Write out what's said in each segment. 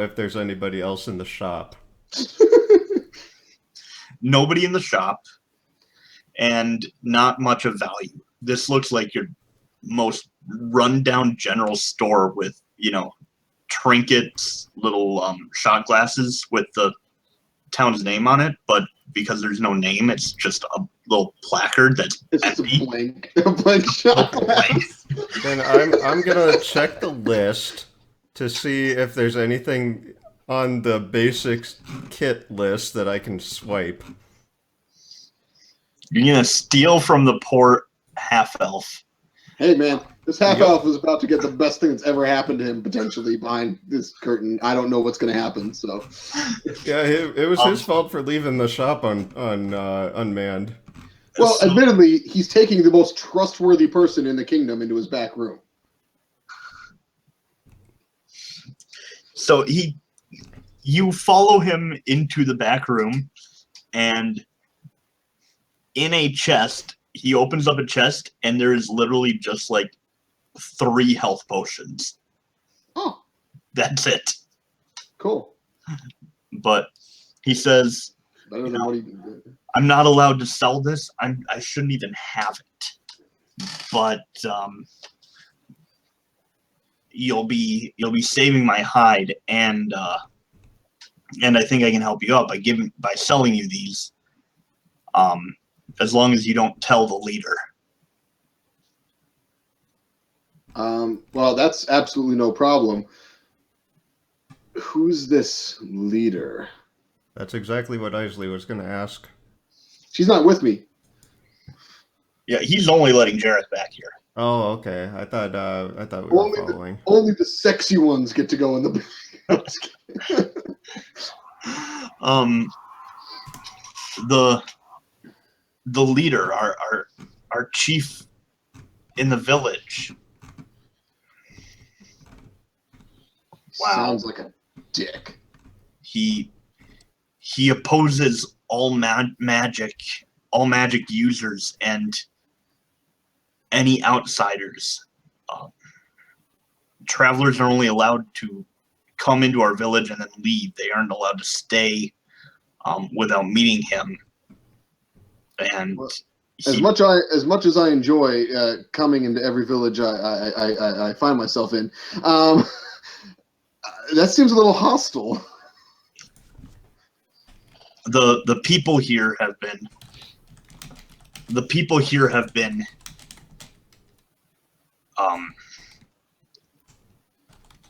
if there's anybody else in the shop. Nobody in the shop, and not much of value. This looks like your most rundown general store with, trinkets, little shot glasses with the town's name on it, but because there's no name, it's just a little placard that's It's empty. just a blank shot glass. Then I'm gonna check the list to see if there's anything on the basics kit list that I can swipe. You're gonna steal from the poor half elf. Hey man, this half elf is about to get the best thing that's ever happened to him potentially behind this curtain. I don't know what's going to happen. So yeah, it was his fault for leaving the shop unmanned. Well, admittedly, he's taking the most trustworthy person in the kingdom into his back room. So you follow him into the back room, and in a chest, he opens up a chest, and there is literally just like 3 health potions. Oh. That's it. Cool. But he says, Better than what he did. I'm not allowed to sell this. I shouldn't even have it. But you'll be saving my hide, and I think I can help you out by selling you these. As long as you don't tell the leader. Well, that's absolutely no problem. Who's this leader? That's exactly what Isley was going to ask. She's not with me. Yeah, he's only letting Jareth back here. Oh, okay. I thought we were following. Only the sexy ones get to go in the. The leader, our chief in the village. Wow. Sounds like a dick. He opposes all magic users and any outsiders. Travelers are only allowed to come into our village and then leave. They aren't allowed to stay without meeting him. And as much as I enjoy coming into every village I find myself in, that seems a little hostile. The people here have been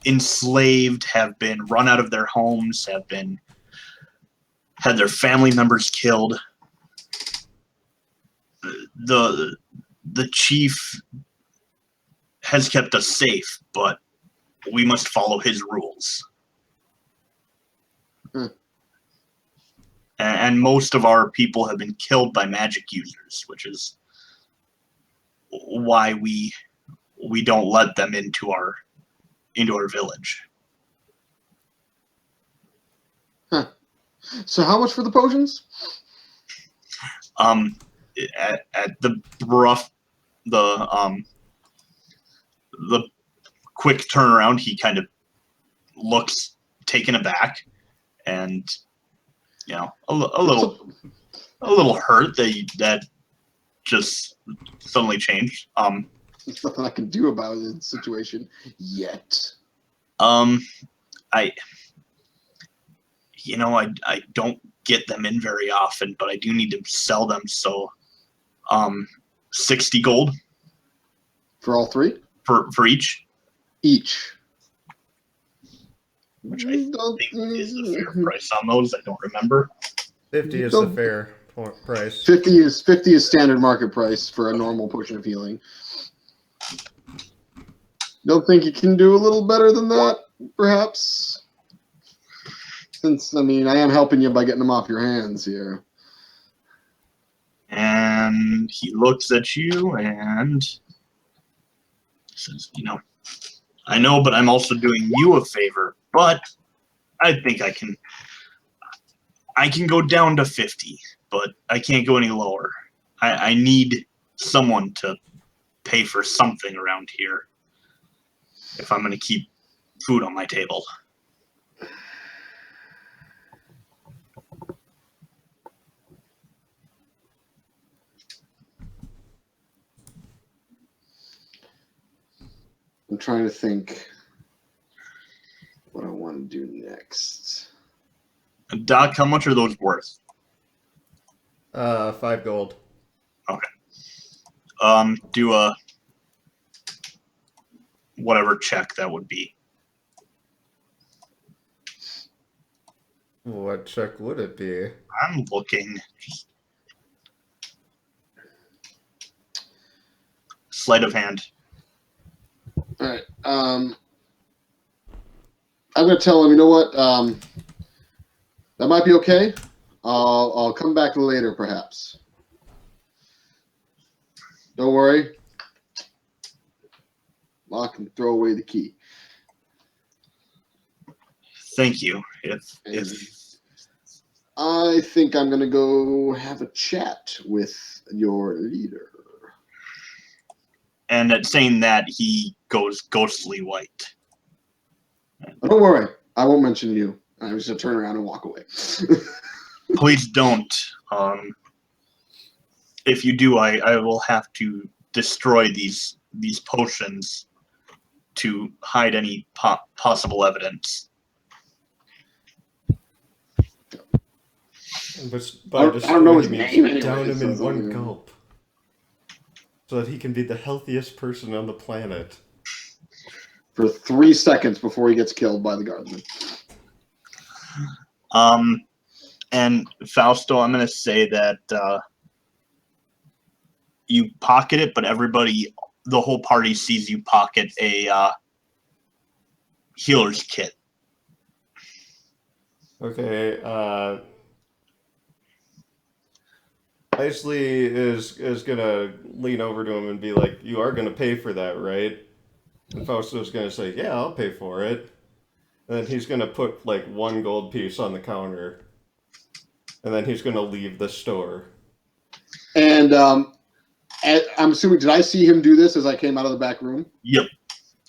enslaved, have been run out of their homes, have had their family members killed. The chief has kept us safe, but we must follow his rules. And most of our people have been killed by magic users, which is why we don't let them into our village. Huh. So how much for the potions? At the quick turnaround, he kind of looks taken aback, and a little hurt that just suddenly changed. There's nothing I can do about the situation yet. I don't get them in very often, but I do need to sell them. So, 60 gold for all 3? For each. Each. Which I think is the fair price on those. I don't remember. 50 is the fair price. 50 is standard market price for a normal potion of healing. Don't think you can do a little better than that, perhaps? Since, I am helping you by getting them off your hands here. And he looks at you and says, I know, but I'm also doing you a favor. But I think I can go down to 50, but I can't go any lower. I need someone to pay for something around here if I'm going to keep food on my table. I'm trying to think what I want to do next. Doc, how much are those worth? 5 gold. Okay. Do a whatever check that would be. What check would it be? I'm looking. Sleight of hand. All right. I'm gonna tell him. You know what? That might be okay. I'll come back later, perhaps. Don't worry. Lock and throw away the key. Thank you. If I think I'm gonna go have a chat with your leader. and at saying that, he goes ghostly white. Don't worry. I won't mention you. I was just turn around and walk away. Please don't. If you do, I will have to destroy these potions to hide any possible evidence. By I don't know his destroying name me, anyway, down him so in it's one not- gulp. So that he can be the healthiest person on the planet. For 3 seconds before he gets killed by the guardsman. And Fausto, I'm going to say that you pocket it, but everybody, the whole party sees you pocket a healer's kit. Okay, Isley is gonna lean over to him and be like, "You are gonna pay for that, right?" And Fausto's gonna say, "Yeah, I'll pay for it." And then he's gonna put like 1 gold piece on the counter, and then he's gonna leave the store. And I'm assuming, did I see him do this as I came out of the back room? Yep.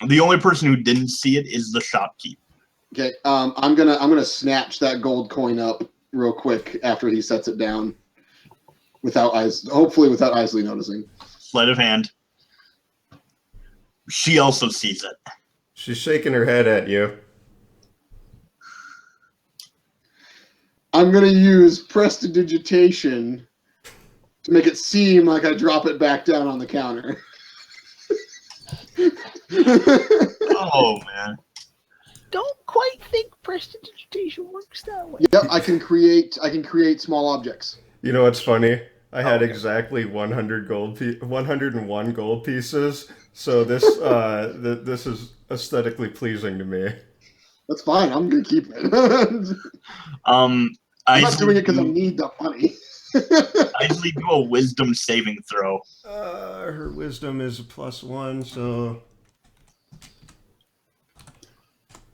The only person who didn't see it is the shopkeep. Okay. I'm gonna snatch that gold coin up real quick after he sets it down, hopefully without Isley noticing. Sleight of hand. She also sees it. She's shaking her head at you. I'm gonna use prestidigitation to make it seem like I drop it back down on the counter. Oh, man. Don't quite think prestidigitation works that way. Yep, I can create small objects. You know what's funny? I had okay. exactly 101 gold pieces, so this this is aesthetically pleasing to me. That's fine. I'm gonna keep it. I'm not doing it because I need the money. Isley, do a wisdom saving throw. Her wisdom is a +1, so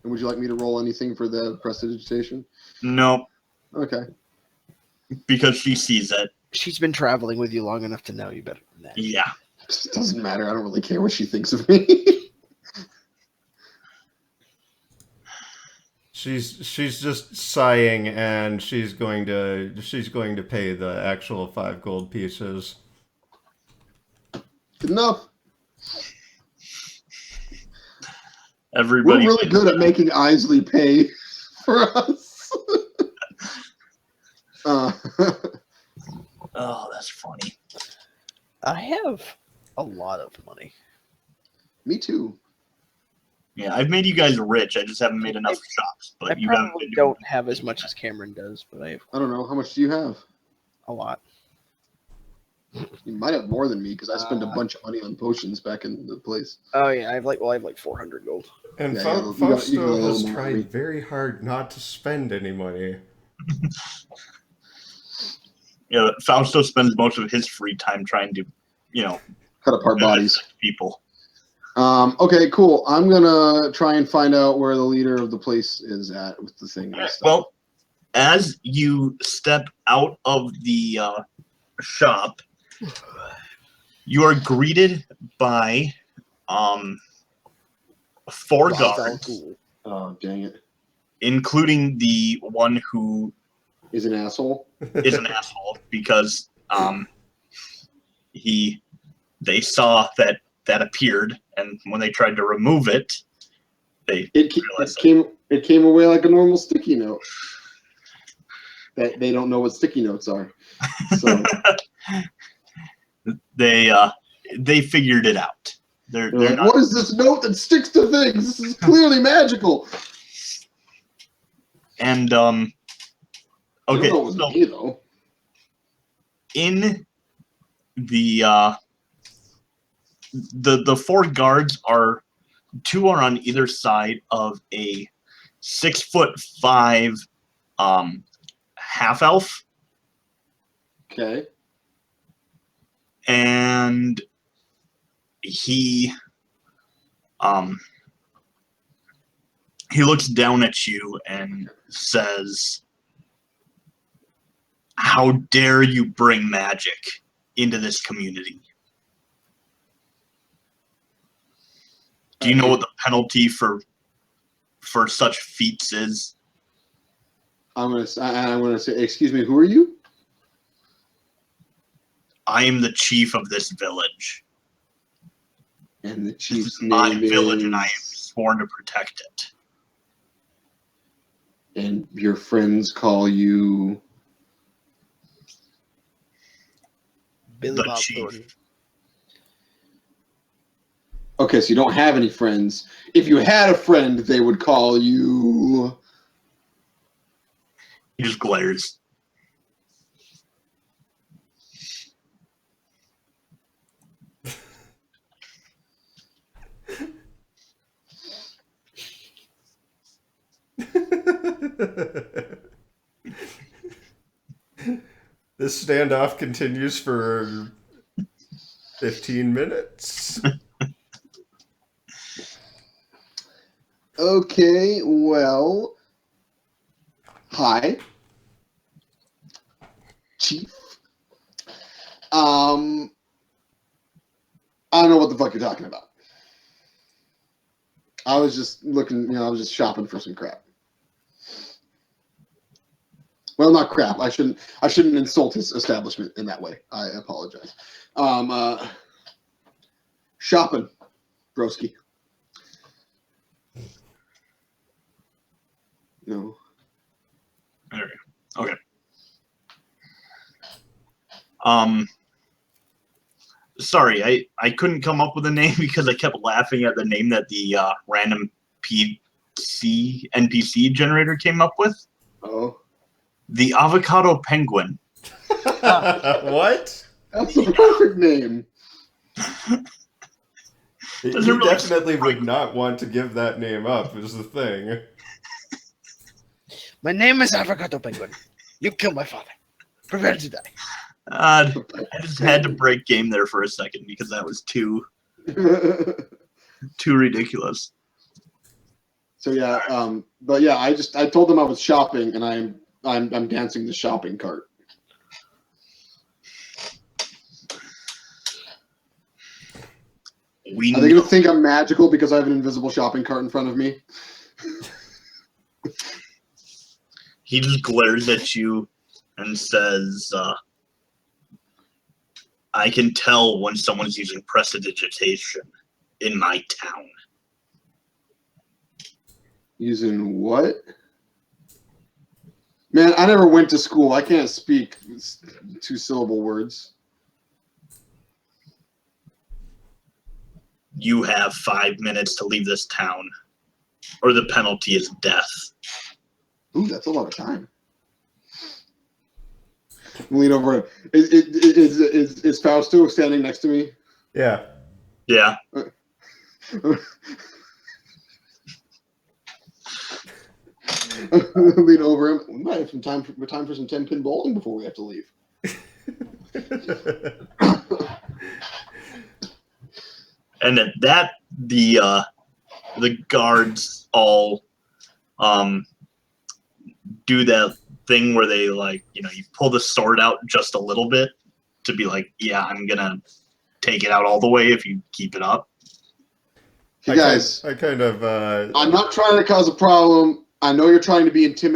And would you like me to roll anything for the prestidigitation? No, Okay. because she sees it. She's been traveling with you long enough to know you better than that. Yeah. It doesn't matter. I don't really care what she thinks of me. she's just sighing, and she's going to pay the actual 5 gold pieces. Good enough. Everybody. We're really good at making Isley pay for us. Oh, that's funny. I have a lot of money. Me too. Yeah, I've made you guys rich. I just haven't made enough shops. But I you haven't probably been doing don't have as much as Cameron does, but I have I don't know. How much do you have? a lot. You might have more than me because I spent a bunch of money on potions back in the place. Oh yeah, I have like 400 gold. And Yeah, you got a Fausto little has more tried money. very hard not to spend any money. Yeah, Fausto spends most of his free time trying to, Cut apart bodies. people. Okay, cool. I'm gonna try and find out where the leader of the place is at with the thing. And stuff. Well, as you step out of the shop, you are greeted by 4 guards, Oh, dang it. including the one who Is an asshole. is an asshole because they saw that that appeared, and when they tried to remove it, they realized it came away like a normal sticky note. That they don't know what sticky notes are. So they figured it out. They're like, not, what is this note that sticks to things? This is clearly magical. and I don't okay, know it was so me though. in the 4 guards are 2 are on either side of a 6'5" half elf, Okay. and he looks down at you and says, "How dare you bring magic into this community? Do you know what the penalty for such feats is?" I'm gonna say, excuse me, who are you? I am the chief of this village. And the This chief's is my name village, is, and I am sworn to protect it. and your friends call you. Billy The Bob chief. Thornton. Okay, so you don't have any friends. If you had a friend, they would call you. He just glares. This standoff continues for 15 minutes. Okay, well, hi, Chief. I don't know what the fuck you're talking about. I was just looking, I was just shopping for some crap. Well, not crap. I shouldn't insult his establishment in that way. I apologize. Shopping, broski. No. Okay. Sorry, I couldn't come up with a name because I kept laughing at the name that the random NPC generator came up with. Oh. The Avocado Penguin. What? That's a perfect name. He Doesn't really definitely would not want to give that name up, is the thing. My name is Avocado Penguin. You killed my father. Prepare to die. I just had to break game there for a second because that was too ridiculous. So yeah, but yeah, I told them I was shopping, and I'm dancing the shopping cart. Are they gonna think I'm magical because I have an invisible shopping cart in front of me? He just glares at you and says, "I can tell when someone's using prestidigitation in my town." Using what? Man, I never went to school. I can't speak 2-syllable words. You have 5 minutes to leave this town, or the penalty is death. Ooh, that's a lot of time. Lean over. Is Fausto standing next to me? Yeah. Yeah. Lean over him. We might have some time for some 10-pin bowling before we have to leave. And at that, the guards all do that thing where they you pull the sword out just a little bit to be like, yeah, I'm gonna take it out all the way if you keep it up. Hey guys, I kind of I'm not trying to cause a problem. I know you're trying to be intimidating.